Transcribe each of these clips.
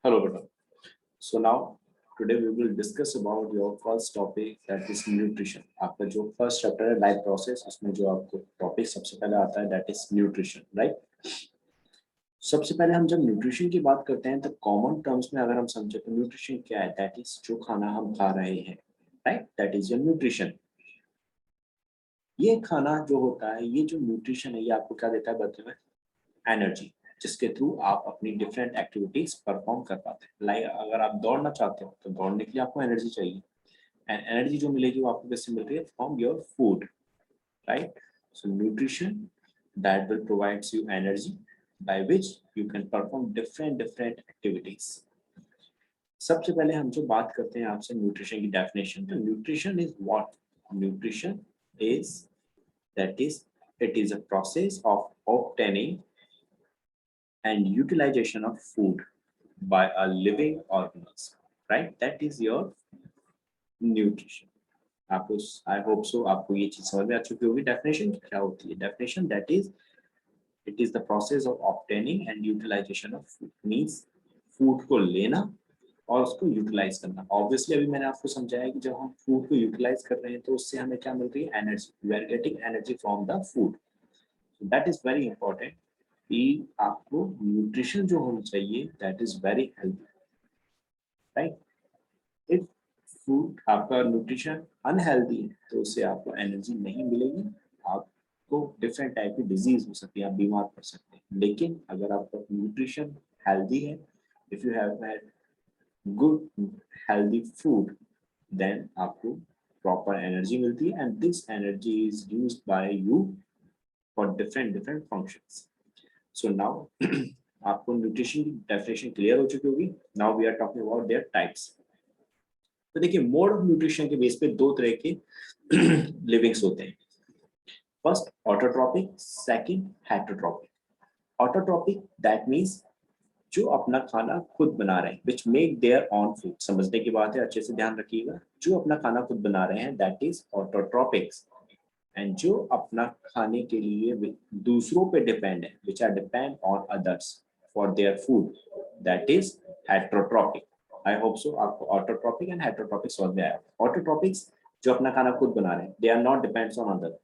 Hello, Beta. So now today we will discuss about your first topic, that is nutrition. आपका जो first chapter है life process, उसमें जो आपको topic सबसे पहले आता है that is nutrition, right? सबसे पहले हम जब न्यूट्रिशन की बात करते हैं तो कॉमन टर्म्स में अगर हम समझे तो न्यूट्रिशन क्या है, दैट इज जो खाना हम खा रहे हैं, right, that is your nutrition. ये खाना जो होता है, ये जो न्यूट्रिशन है, ये आपको क्या देता है बदले में? एनर्जी, जिसके थ्रू आप अपनी डिफरेंट एक्टिविटीज परफॉर्म कर पाते हैं। लाइक अगर आप दौड़ना चाहते हो तो दौड़ने के लिए आपको एनर्जी चाहिए, एंड एनर्जी जो मिलेगी वो आपको किससे मिल रही है? From your food, right? So nutrition that will provides you energy by which you can perform different activities. सबसे पहले हम जो बात करते हैं आपसे न्यूट्रिशन की डेफिनेशन, तो nutrition is what? Nutrition is that is it is a process of obtaining and utilization of food by a living organism, right? That is your nutrition. आपको आई होप सो आपको ये चीज समझ में आ चुकी होगी। डेफिनेशन क्या होती है? Definition that is it is the process of obtaining and utilization of food, means food को लेना और उसको यूटिलाइज करना। ऑब्वियसली अभी मैंने आपको समझाया कि जब हम फूड को यूटिलाइज कर रहे हैं तो उससे हमें क्या मिल रही है? Energy. We are getting energy from the food. That is very important कि आपको न्यूट्रिशन जो होना चाहिए that is very healthy, right? If food आपका न्यूट्रिशन अनहेल्दी है तो उससे आपको एनर्जी नहीं मिलेगी, आपको डिफरेंट टाइप की डिजीज हो सकती है, आप बीमार पड़ सकते हैं। लेकिन अगर आपका न्यूट्रिशन हेल्दी है, if you have had good healthy food, then आपको प्रॉपर एनर्जी मिलती है, and this energy is used by you for different functions. So now आपको न्यूट्रिशन की डेफिनेशन क्लियर हो चुकी होगी। Now we are talking about their types. तो देखिए, मोड ऑफ न्यूट्रिशन के बेस पे दो तरह के लिविंग्स होते हैं। First autotrophic, second heterotrophic. Autotrophic that means जो अपना खाना खुद बना रहे हैं, which make their on food. समझने की बात है, अच्छे से ध्यान रखिएगा। जो अपना खाना खुद बना रहे हैं दैट इज ऑटोट्रॉपिक्स, एंड जो अपना खाने के लिए दूसरों पे डिपेंड है, which are depend on others for their food, that is heterotrophic. I hope so आपको ऑटोट्रॉपिक एंड हेटरोट्रॉपिक समझ में आया। ऑटोट्रॉपिक्स जो अपना खाना खुद बना रहे हैं, they are not depends on other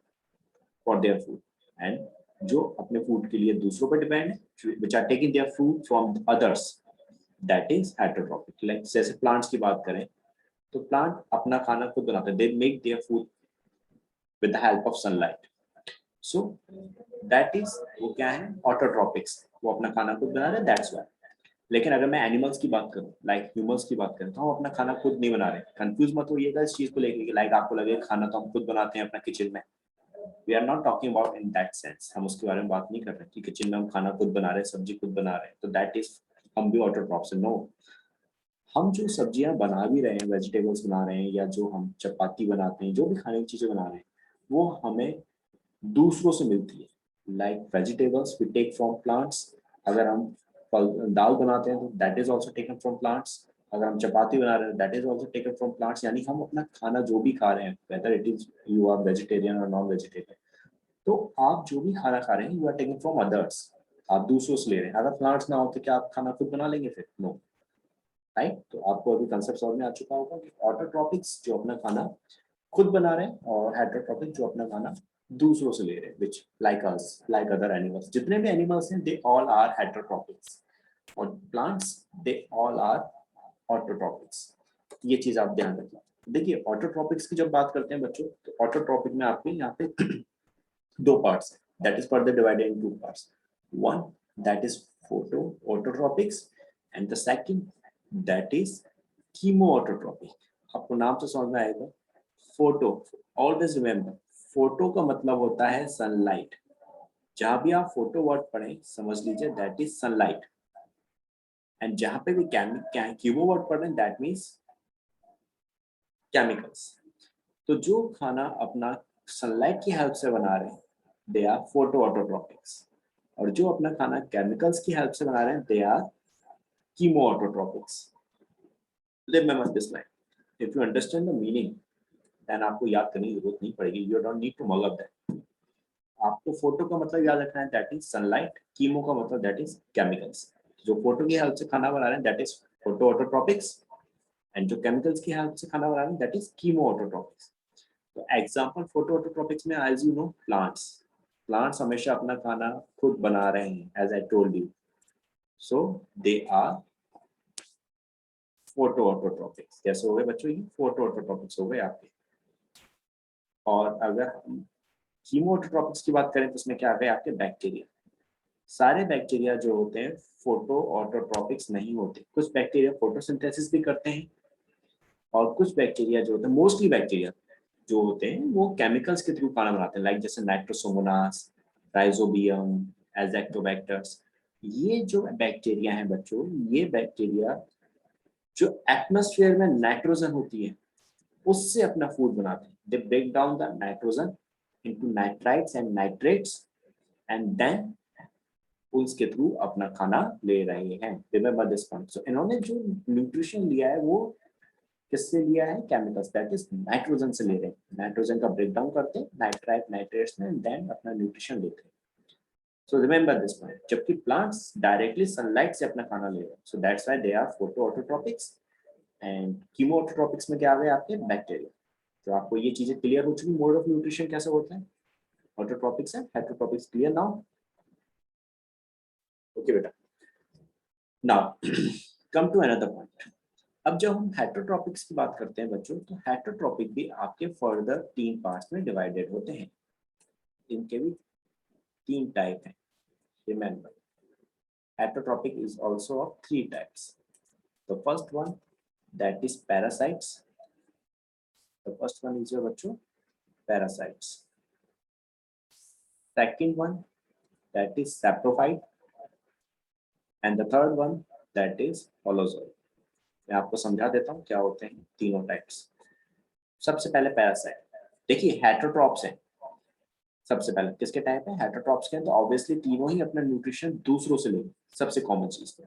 for their food, and जो अपने फूड के लिए दूसरों पर डिपेंड है, which are taking their food from others, that is heterotrophic. Like जैसे प्लांट्स की बात करें तो प्लांट अपना खाना खुद बनाते हैं, they make their food with the help of sunlight. So that is वो क्या है? ऑटोट्रॉपिक्स। वो अपना खाना खुद बना रहे हैं, दैट्स व्हाई। लेकिन अगर मैं एनिमल्स की बात करूं, लाइक ह्यूमंस की बात करें, तो हम अपना खाना खुद नहीं बना रहे। कंफ्यूज मत होइएगा इस चीज को लेकर कि लाइक आपको लगे खाना तो हम खुद बनाते हैं अपना किचन में। We are not talking about in that sense. हम उसके बारे में बात नहीं कर रहे कि किचन में हम खाना खुद बना रहे हैं, सब्जी खुद बना रहे हैं, तो दैट इज हम भी ऑटोट्रॉप्स। नो, हम जो सब्जियां बना भी रहे हैं, वेजिटेबल्स बना रहे हैं, या जो हम चपाती बनाते हैं, जो भी खाने की चीजें बना रहे हैं, वो हमें दूसरों से मिलती है। Like vegetables we take from plants. अगर हम दाल बनाते हैं तो that is also taken from plants. अगर हम चपाती बना रहे हैं that is also taken from plants. यानी हम अपना खाना जो भी खा रहे हैं, whether it is you are vegetarian और नॉन वेजिटेरियन, तो आप जो भी खाना खा रहे हैं you are taking from others, आप दूसरों से ले रहे हैं। अगर प्लांट्स ना हो तो क्या आप खाना खुद बना लेंगे? फिर नो, राइट? तो आपको अभी कंसेप्ट समझ में आ चुका होगा कि ऑटोट्रॉपिक्स जो अपना खाना खुद बना रहे हैं, और हेटरोट्रॉपिक जो अपना खाना दूसरों से ले रहे हैं, which like us, like other animals. जितने भी एनिमल्स हैं दे ऑल आर हेटरोट्रॉपिक्स, और प्लांट्स दे ऑल आर ऑटोट्रॉपिक्स। ये चीज आप ध्यान रखिए। देखिए, ऑटोट्रॉपिक्स की जब बात करते हैं बच्चों, तो ऑटोट्रॉपिक में आपके यहाँ पे दो पार्ट्स हैं, that is further divided in two parts. One that is photo autotrophics, and the second that is chemo autotrophic. आपको नाम से समझ में आएगा, फोटो। ऑलवेज रिमेम्बर, फोटो का मतलब होता है सनलाइट। जहां भी आप फोटो वर्ड पढ़ें समझ लीजिए दैट इज सनलाइट, एंड जहां पे भी कीमो वर्ड पढ़ रहे हैं दैट मीन्स केमिकल्स। तो जो खाना अपना सनलाइट की हेल्प से बना रहे हैं दे आर फोटो ऑटोट्रॉपिक्स, और जो अपना खाना केमिकल्स की हेल्प से बना रहे हैं they are chemo autotrophics. Remember this line. If you understand the meaning then आपको याद करने की जरूरत नहीं पड़ेगी, you don't need to mug up that. आपको फोटो का मतलब याद रखना है, दैट इज सनलाइट। कीमो का मतलब दैट इज केमिकल्स। जो फोटो की हेल्प से खाना बना रहे हैं that is photo autotrophics, and जो केमिकल्स की हेल्प से खाना बना रहे हैं दैट इज कीमो ऑटोट्रॉपिक्स। तो एग्जांपल फोटो ऑटोट्रॉपिक्स में as you know plants, plants हमेशा अपना खाना खुद बना रहे हैं as I told you, so they are photo autotrophics. कैसे हो गए बच्चों, ये फोटो ऑटोट्रॉपिक्स हो गए आपके। और अगर हम कीमो ऑटोट्रॉपिक्स की बात करें तो उसमें क्या आ गए आपके बैक्टीरिया। सारे बैक्टीरिया जो होते हैं फोटो ऑटोट्रॉपिक्स नहीं होते, कुछ बैक्टीरिया फोटोसिंथेसिस भी करते हैं और कुछ बैक्टीरिया जो होते हैं, मोस्टली बैक्टीरिया जो होते हैं वो केमिकल्स के थ्रू खाना बनाते हैं, लाइक जैसे नाइट्रोसोमोनास, राइजोबियम, एजैक्टोबैक्टर्स। ये जो बैक्टीरिया हैं बच्चों, ये बैक्टीरिया जो एटमॉस्फेयर में नाइट्रोजन होती है उससे अपना फूड बनाते हैं। They break down the nitrogen into nitrites and nitrates and then उसके थ्रू अपना खाना ले रहे हैं। Remember this point. सो इन्होंने जो न्यूट्रिशन लिया है वो किससे लिया है, केमिकल्स, दैट इज नाइट्रोजन से ले रहे हैं। नाइट्रोजन का ब्रेक डाउन करते हैं नाइट्राइट नाइट्रेट्स में, देन अपना न्यूट्रिशन लेते हैं। So remember this point. जबकि प्लांट्स डायरेक्टली सनलाइट से अपना खाना ले रहे हैं, so that's why they are photo autotrophics. And chemo autotrophics में क्या आ गए आपके बैक्टीरिया। तो आपको ये चीजें क्लियर हो चुकी, मोड ऑफ न्यूट्रिशन कैसे होता है, autotrophics and heterotrophics. Clear now? Okay बेटा, now come to another point. अब जब हम हेटरोट्रॉपिक्स की बात करते हैं बच्चों, तो हेटरोट्रॉपिक भी आपके फर्दर 3 पार्ट्स में डिवाइडेड होते हैं। इनके भी 3 टाइप हैं। Remember, heterotropic is also of 3 types. The first one, that is parasites. The first one is your बच्चों parasites. Second one, that is saprophyte. And the third one, that is holozoid. मैं आपको समझा देता हूँ क्या होते हैं तीनों टाइप्स। सबसे पहले पैरासाइट। देखिए हेटरोट्रॉप्स हैं, सबसे पहले किसके टाइप है, हेटरोट्रॉप्स के हैं, तो ऑब्वियसली तीनों ही अपना न्यूट्रिशन दूसरों से लेंगे। सबसे कॉमन चीज है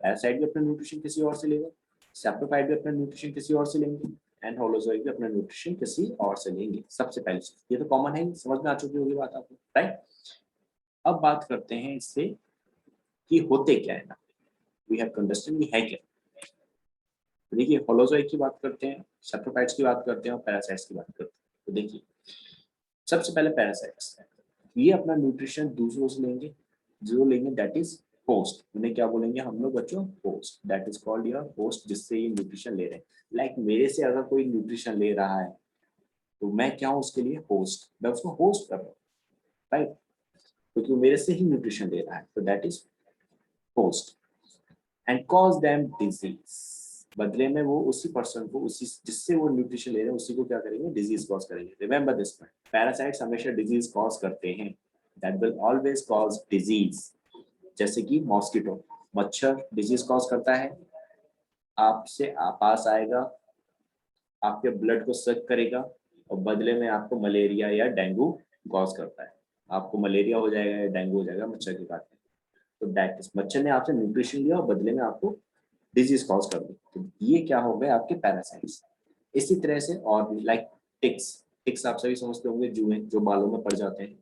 पैरासाइट भी अपना न्यूट्रिशन किसी और से लेगा, सैप्रोफाइट भी अपना न्यूट्रिशन किसी और से लेंगे, एंड होलोजोइड भी अपना न्यूट्रिशन किसी और से लेंगे। सबसे पहले चीज ये तो कॉमन है, समझ में आ चुकी होगी बात आपको, राइट। अब बात करते हैं इससे कि होते क्या है ना, वी हैव टू अंडरस्टैंड ये है क्या। देखिए होलोजोइड की बात करते हैं, सैप्रोफाइट्स की बात करते हैं और पैरासाइट्स की बात करते हैं। तो देखिए सबसे पहले पैरासाइट्स, ये अपना न्यूट्रिशन दूसरों से लेंगे, जो लेंगे दैट इज होस्ट। उन्हें क्या बोलेंगे हम लोग बच्चों, host. That is called your host, जिससे ये न्यूट्रिशन ले रहे हैं। लाइक मेरे से अगर कोई न्यूट्रिशन ले रहा है तो मैं क्या हूँ उसके लिए, होस्ट। मैं उसको होस्ट कर रहा हूँ, राइट, क्योंकि वो मेरे से ही न्यूट्रिशन ले रहा है, तो that is host. And cause them disease, बदले में वो उसी पर्सन को, उसी जिससे वो न्यूट्रिशन ले रहे हैं उसी को क्या करेंगे, डिजीज कॉज करेंगे। रिमेंबर दिस पॉइंट, पैरासाइट्स हमेशा डिजीज कॉज करते हैं, that will always cause disease. जैसे कि मॉस्किटो, मच्छर डिजीज कॉज करता है, आपसे पास आएगा, आपके ब्लड को सक करेगा और बदले में आपको मलेरिया या डेंगू कॉज करता है। आपको मलेरिया हो जाएगा या डेंगू हो जाएगा मच्छर के काटने। तो दैट इज, मच्छर ने आपसे न्यूट्रिशन लिया और बदले में आपको डिजीज कॉज कर दी। तो ये क्या हो गए आपके पैरासाइट्स। इसी तरह से और भी, लाइक टिक्स। टिक्स आप सभी समझते होंगे, जुएं जो बालों में पड़ जाते हैं।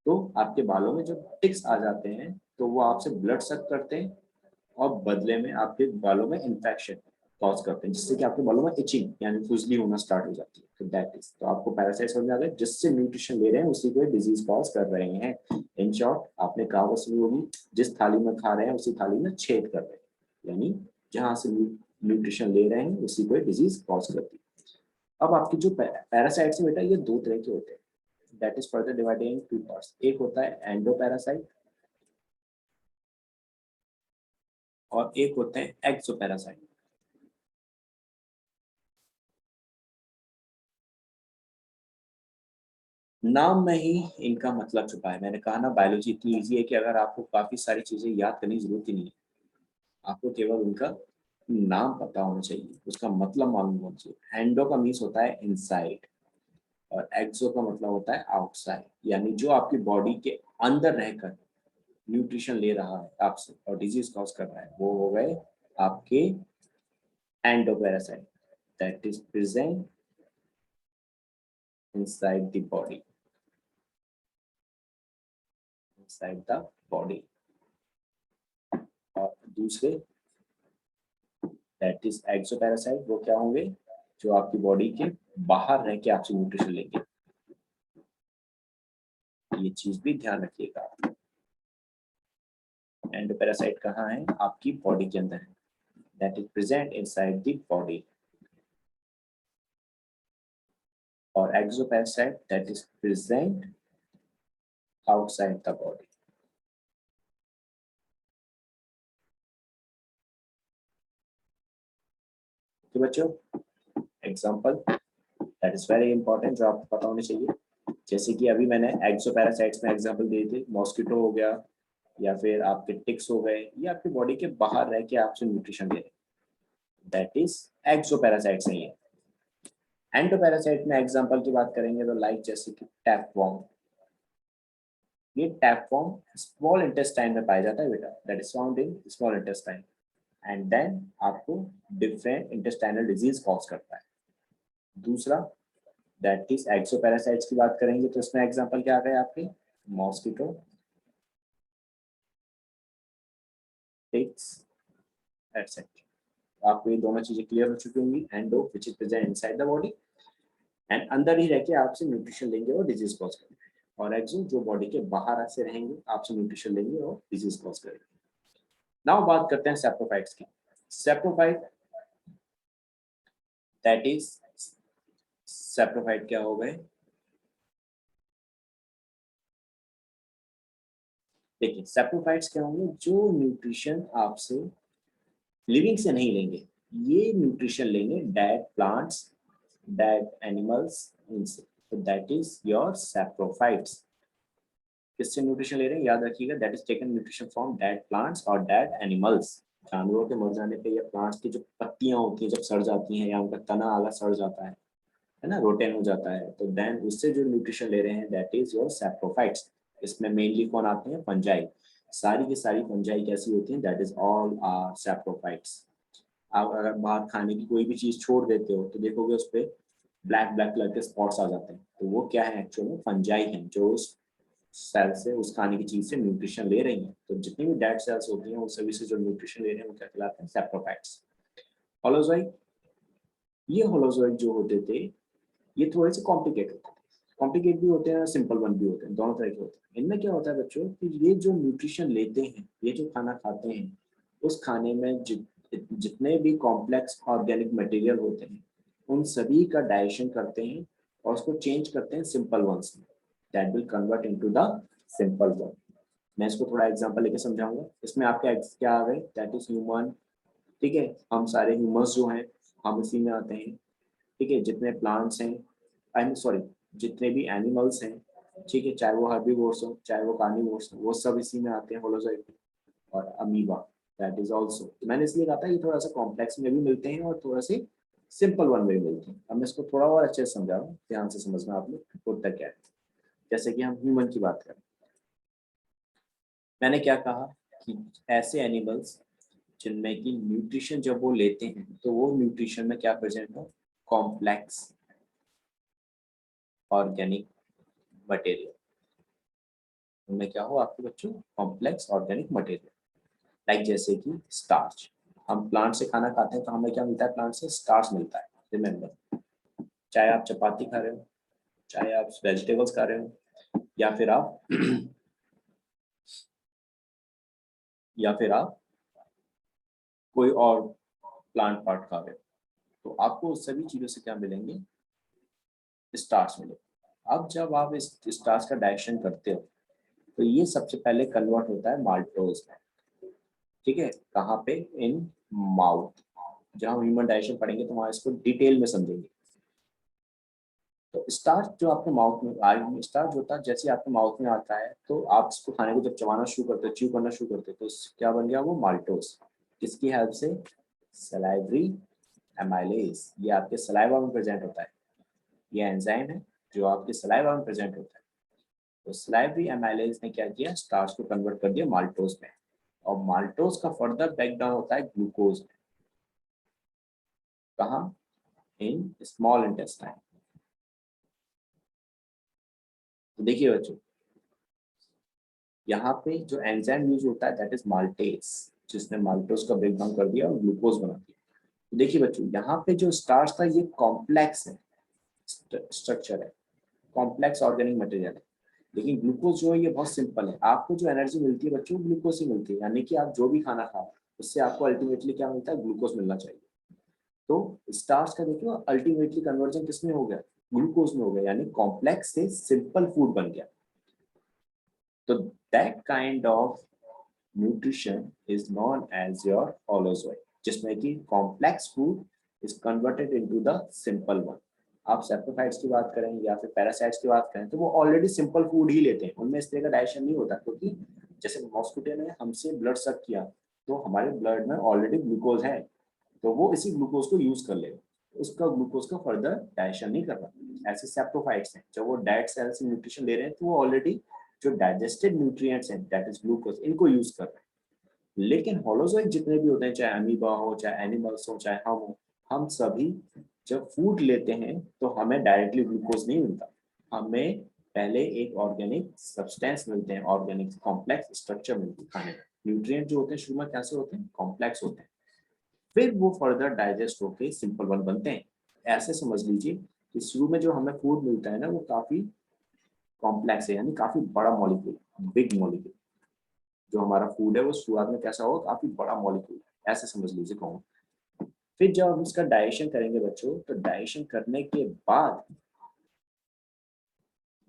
तो आपके बालों में जब टिक्स आ जाते हैं तो वो आपसे ब्लड सक करते हैं और बदले में आपके बालों में इन्फेक्शन कॉज करते हैं, जिससे कि आपके बालों में इचिंग यानी खुजली होना स्टार्ट हो जाती है। तो दैट इज, तो आपको पैरासाइट समझ में आ गया, जिससे न्यूट्रिशन ले रहे हैं उसी को डिजीज कॉज कर रहे हैं। इन शॉर्ट आपने कहावत सुनी होगी, जिस थाली में खा रहे हैं उसी थाली में छेद कर रहे हैं, यानी जहां से न्यूट्रिशन ले रहे हैं उसी को डिजीज कॉज करती है। अब आपकी जो पैरासाइट्स है बेटा, ये 2 तरह के होते हैं, that is further divided in 2 parts. एक होता है एंडोपैरासाइट और एक होते हैं एक्सोपैरासाइट। नाम में ही इनका मतलब छुपा है। मैंने कहा ना बायोलॉजी इतनी इजी है कि अगर आपको काफी सारी चीजें याद करने की जरूरत ही नहीं है, आपको केवल उनका नाम पता होना चाहिए, उसका मतलब मालूम होना चाहिए। एंडो का मीन्स होता है इनसाइड और एक्सो का मतलब होता है आउटसाइड, यानी जो आपकी बॉडी के अंदर रहकर न्यूट्रिशन ले रहा है आपसे और डिजीज कॉज कर रहा है, वो हो गए आपके endoparasite, that is present inside the body, inside the body। और दूसरे दैट इज एक्सोपैरासाइट, वो क्या होंगे, जो आपकी बॉडी के बाहर रह के आपसे न्यूट्रिशन लेंगे। ये चीज भी ध्यान रखिएगा। एंडोपैरासाइट कहाँ है, आपकी बॉडी के अंदर है, that is present inside the body. और exoparasite that is present outside the body. तो बच्चों example that is very important, जो आपको पता होने चाहिए। जैसे कि अभी मैंने एक्सोपैरासाइट्स में एग्जांपल दिए थे, मॉस्किटो हो गया, या फिर आपके टिक्स हो गए, ये आपकी बॉडी के बाहर रह के आपसे न्यूट्रिशन ले रहे हैं, दैट इज एक्सोपैरासाइट्स नहीं है। एंडोपैरासाइट में एग्जांपल की बात करेंगे तो लाइक जैसे कि टैपवॉर्म, ये टैपवॉर्म स्मॉल इंटेस्टाइन में पाया जाता है बेटा, that is found in small intestine, and then आपको डिफरेंट इंटेस्टाइनल डिजीज कॉज करता है। दूसरा दैट इज एक्सोपैरासाइट्स की बात करेंगे तो इसमें एग्जांपल क्या आ गए आपके, मॉस्किटो, टिक्स एटसेट्रा। आपको ये दोनों चीजें क्लियर हो चुकी होंगी। Endo which is present inside the body, and अंदर ही रह के आपसे न्यूट्रिशन लेंगे और डिजीज कॉज करेंगे, और एक्सो जो बॉडी के बाहर से रहेंगे, आपसे न्यूट्रिशन लेंगे और डिजीज कॉज करेंगे। नाउ बात करते हैं सेप्रोफाइट्स की। सेप्रोफाइट दैट इज, सेप्रोफाइट क्या हो गए, देखिए सेप्रोफाइट्स क्या होंगे, जो न्यूट्रिशन आपसे लिविंग से नहीं लेंगे, ये न्यूट्रिशन लेंगे डेड प्लांट्स, डेड एनिमल्स, इनसे। तो दैट इज योर सेप्रोफाइट्स। किससे न्यूट्रिशन ले रहे हैं, याद रखिएगा, that is taken nutrition from dead plants और डेड एनिमल्स। जानवरों के मर जाने पे या प्लांट्स की जो पत्तियां होती हैं जब सड़ जाती हैं, या उनका तना आला सड़ जाता है ना, रोटेन हो जाता है, तो देन उससे जो न्यूट्रिशन ले रहे हैं दैट इज योर सैप्रोफाइट्स। इसमें मेनली कौन आते हैं, फंजाई। सारी की सारी फंजाई कैसी होती हैं, that is all are saprophytes. आप अगर बाहर खाने की कोई भी चीज छोड़ देते हो तो देखोगे उस पर ब्लैक ब्लैक कलर के स्पॉट्स आ जाते हैं, तो वो क्या है, एक्चुअली फंजाई हैं, जो उस सेल से, उस खाने की चीज से न्यूट्रिशन ले रही हैं। तो जितनी भी डेड सेल्स होती हैं उन सभी से जो न्यूट्रिशन ले रहे हैं वो क्या कहलाते हैं, सैप्रोफाइट्स। होलोजोइक, ये होलोजोइक जो होते थे ये थोड़े से कॉम्प्लिकेट होते हैं, कॉम्प्लिकेट भी होते हैं, सिंपल वन भी होते हैं, दोनों तरह के होते हैं। इनमें क्या होता है बच्चों कि ये जो न्यूट्रिशन लेते हैं, ये जो खाना खाते हैं, उस खाने में जितने भी कॉम्प्लेक्स ऑर्गेनिक मटेरियल होते हैं उन सभी का डाइजेशन करते हैं और उसको चेंज करते हैं सिंपल वंस में, that will convert into the simple one. मैं इसको थोड़ा एग्जांपल लेके समझाऊंगा। इसमें आपके क्या आ गए, दैट इज ह्यूमन, ठीक है, हम सारे ह्यूमंस जो हैं हम इसी में आते हैं, ठीक है, जितने प्लांट्स हैं, आई एम सॉरी, जितने भी एनिमल्स हैं, ठीक है, चाहे वो हर्बीवोर्स हो चाहे वो कार्निवोर्स हो, वो सब इसी में आते हैं होलोजोइक में। और अमीबा दैट इज आल्सो, मैंने इसलिए कहा था ये थोड़ा सा कॉम्प्लेक्स में भी मिलते हैं और थोड़ा से सिंपल वन में भी मिलते हैं। अब मैं इसको थोड़ा और अच्छे से समझा रहा हूँ, ध्यान से समझना आप लोग होता क्या है। जैसे कि हम ह्यूमन की बात करें, मैंने क्या कहा कि ऐसे एनिमल्स जिनमें कि न्यूट्रिशन जब वो लेते हैं तो वो न्यूट्रिशन में क्या प्रेजेंट हो, कॉम्प्लेक्स ऑर्गेनिक मटेरियल, उनमें क्या हो आपके बच्चों, कॉम्प्लेक्स ऑर्गेनिक मटेरियल। लाइक जैसे कि स्टार्च, हम प्लांट से खाना खाते हैं तो हमें क्या मिलता है, प्लांट से स्टार्च मिलता है। रिमेम्बर, चाहे आप चपाती खा रहे हो, चाहे आप वेजिटेबल्स खा रहे हो, या फिर आप या फिर आप कोई और प्लांट पार्ट खा रहे हो, तो आपको उस सभी चीजों से क्या मिलेंगे, स्टार्च मिलेगा। अब जब आप इस स्टार्च का डाइजेशन करते हो तो ये सबसे पहले कन्वर्ट होता है माल्टोज में, ठीक है, कहाँ पे, इन माउथ। जब हम ह्यूमन डाइजेशन पढ़ेंगे तो वहां इसको डिटेल में समझेंगे। तो स्टार्च जो आपके माउथ में स्टार्च होता है, जैसे आपके माउथ में आता है तो आप इसको खाने को जब चबाना शुरू करते हो, च्यू करना शुरू करते हो, तो क्या बन गया वो, माल्टोज। किसकी हेल्प से, सलाइवरी एमाइलेज, ये आपके सलाइवा में प्रेजेंट होता है, ये एंजाइम है जो आपके सलाइवा में प्रेजेंट होता है। तो सलाइवरी एमाइलेज ने क्या किया, स्टार्च को कन्वर्ट कर दिया माल्टोज में, और माल्टोज का फर्दर ब्रेकडाउन होता है ग्लूकोज में, कहाँ, इन स्मॉल इंटेस्टाइन। तो देखिए बच्चों, यहाँ पे जो एंजाइम यूज होता है दैट इज माल्टेज, जिसने माल्टोज का ब्रेकडाउन कर दिया और ग्लूकोज बना दिया। देखिए बच्चों, यहाँ पे जो स्टार्च था ये कॉम्प्लेक्स है, स्ट्रक्चर है, कॉम्प्लेक्स ऑर्गेनिक मटेरियल है। लेकिन ग्लूकोज जो है ये बहुत सिंपल है। आपको जो एनर्जी मिलती है बच्चों, ग्लूकोज से मिलती है। यानी कि आप जो भी खाना खाओ उससे आपको अल्टीमेटली क्या मिलता है, ग्लूकोज मिलना चाहिए। तो स्टार्च का देखिए अल्टीमेटली कन्वर्जन किसमें हो गया, ग्लूकोज में हो गया, यानी कॉम्प्लेक्स से सिंपल फूड बन गया। तो that kind of nutrition is known as your holozoic, जिसमें कि complex food is converted into the simple one. आप सैप्रोफाइट्स की बात करें या फिर पैरासाइट्स की बात करें तो वो ऑलरेडी सिंपल फूड ही लेते हैं, उनमें इस तरह का डाइजेशन नहीं होता, क्योंकि जैसे मॉस्किटो ने हमसे ब्लड सक किया तो हमारे ब्लड में ऑलरेडी ग्लूकोज है, तो वो इसी ग्लूकोज को यूज कर लेगा, उसका ग्लूकोज का फर्दर डाइजेशन नहीं कर रहा। ऐसे सैप्रोफाइट्स हैं, जब वो डेड सेल से न्यूट्रिशन ले रहे हैं तो वो ऑलरेडी जो डाइजेस्टेड न्यूट्रिएंट्स हैं दैट इज ग्लूकोज, इनको यूज कर रहे हैं। लेकिन होलोजोइक जितने भी होते हैं, चाहे अमीबा हो, चाहे एनिमल्स हो, चाहे हम हो, हम सभी जब फूड लेते हैं तो हमें डायरेक्टली ग्लूकोज नहीं मिलता, हमें पहले एक ऑर्गेनिक सब्सटेंस मिलते हैं, ऑर्गेनिक कॉम्प्लेक्स स्ट्रक्चर मिलती है खाने में। न्यूट्रिएंट जो होते हैं शुरू में कैसे होते हैं, कॉम्प्लेक्स होते हैं, फिर वो फर्दर डाइजेस्ट होके सिंपल वन बनते हैं। ऐसे समझ लीजिए कि शुरू में जो हमें फूड मिलता है ना वो काफी कॉम्प्लेक्स है, यानी काफी बड़ा मॉलिक्यूल, बिग मॉलिक्यूल। जो हमारा फूड है वो शुरुआत में कैसा होगा, काफी बड़ा मॉलिक्यूल, ऐसे समझ लीजिए कहूँ। फिर जब हम इसका डाइजेशन करेंगे बच्चों, तो डाइजेशन करने के बाद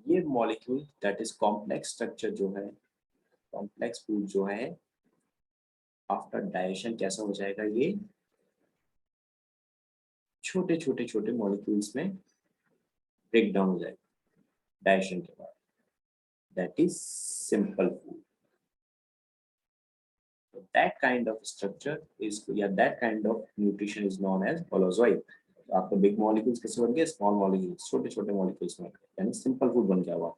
ये molecule that is complex structure जो है, कॉम्प्लेक्स फूड जो है, आफ्टर डाइजेशन कैसा हो जाएगा, ये छोटे छोटे छोटे मॉलिक्यूल्स में ब्रेक डाउन हो जाएगा डाइजेशन के बाद। That is simple food. That kind of structure is, yeah, that kind of nutrition is known as holozoic। तो आपके बिग मॉलिक्यूल्स कैसे बन गए, स्मॉल मॉलिक्यूल्स, छोटे छोटे मॉलिक्यूल्स में, यानी सिंपल फूड बन गया हुआ।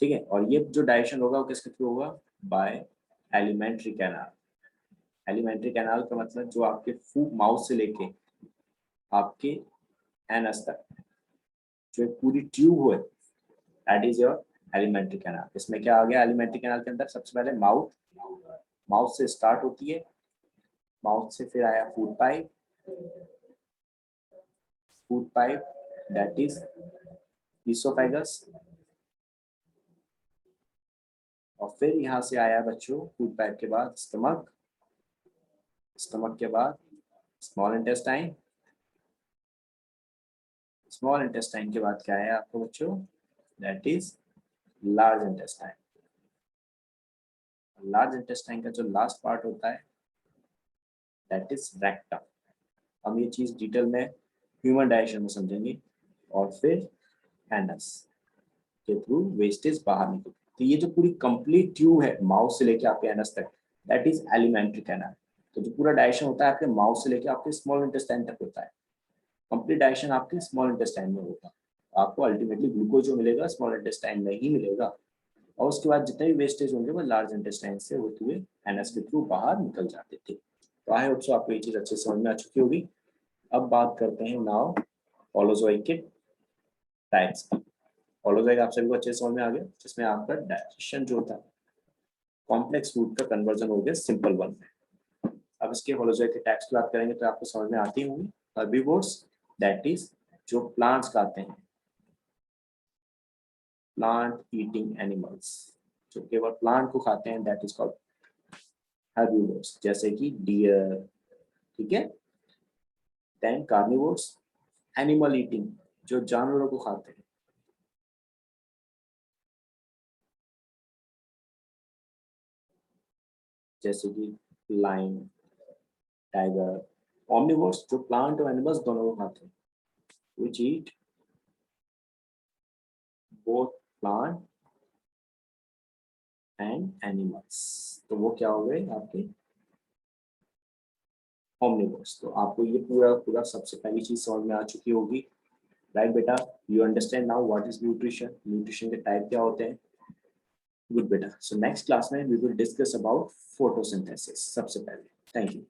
ठीक है, और ये जो डाइजेशन होगा वो किसके थ्रू होगा, bye alimentary canal. Alimentary canal का मतलब जो आपके फूड माउथ से लेके आपके एनस तक जो एक पूरी ट्यूब है, that is your alimentary canal. इसमें क्या आ गया एलिमेंट्री कैनाल के अंदर, सबसे पहले माउथ, माउथ से स्टार्ट होती है, माउथ से फिर आया food pipe, food pipe that is oesophagus, और फिर यहाँ से आया बच्चों फूड पाइप के बाद स्टमक, स्टमक के बाद स्मॉल इंटेस्टाइन, स्मॉल इंटेस्टाइन के बाद क्या है आपको बच्चों, that is large intestine. Large intestine का जो लास्ट पार्ट होता है दैट इज रेक्टम। हम ये चीज डिटेल में ह्यूमन डाइजेशन में समझेंगे। और फिर एनस के थ्रू वेस्टेज बाहर निकलती है। तो ये जो पूरी कंप्लीट ट्यूब है माउथ से लेके आपके एनस तक, दैट इज एलिमेंट्री कैनाल। तो जो पूरा डाइजेशन होता है आपके माउथ से लेके आपके स्मॉल इंटेस्टाइन तक होता है, कंप्लीट डाइजेशन आपके स्मॉल इंटेस्टाइन में होगा। आपको अल्टीमेटली ग्लूकोज जो मिलेगा स्मॉल इंटेस्टाइन में ही मिलेगा, और उसके बाद जितने भी वेस्टेज होंगे वो लार्ज इंटेस्टाइन से होते हुए एनएस के थ्रू बाहर निकल जाते थे। तो आई होप सो आपको ये चीज अच्छे से समझ में आ चुकी होगी। अब बात करते हैं नाउ होलोजोइक के टाइप्स की। होलोजोइक आप सभी को अच्छे से समझ में आ गया, जिसमें आपका डाइजेशन जो होता है कॉम्प्लेक्स फूड का कन्वर्जन हो गया सिंपल वन में। अब इसके होलोजोइक के टाइप्स की बात करेंगे तो आपको समझ में आती होंगी। हर्बीवोर्स दैट इज जो प्लांट्स खाते हैं, प्लांट ईटिंग एनिमल्स, जो केवल प्लांट को खाते हैं दैट इज कॉल्ड हर्बीवोर्स, जैसे कि डियर। ठीक है, देन कार्निवोर्स, एनिमल ईटिंग, जो जानवरों को खाते हैं, जैसे कि लायन, टाइगर। ओमनिवोर्स, जो प्लांट और एनिमल्स दोनों को खाते हैं, which eat both plant and animals. तो वो क्या हो गए आपके ओमनिवोर्स। तो आपको ये पूरा पूरा सबसे पहली चीज समझ में आ चुकी होगी, राइट बेटा। You understand now what is nutrition, nutrition के टाइप क्या होते हैं। गुड बेटा। सो नेक्स्ट क्लास में we will discuss about photosynthesis सबसे पहले। Thank you.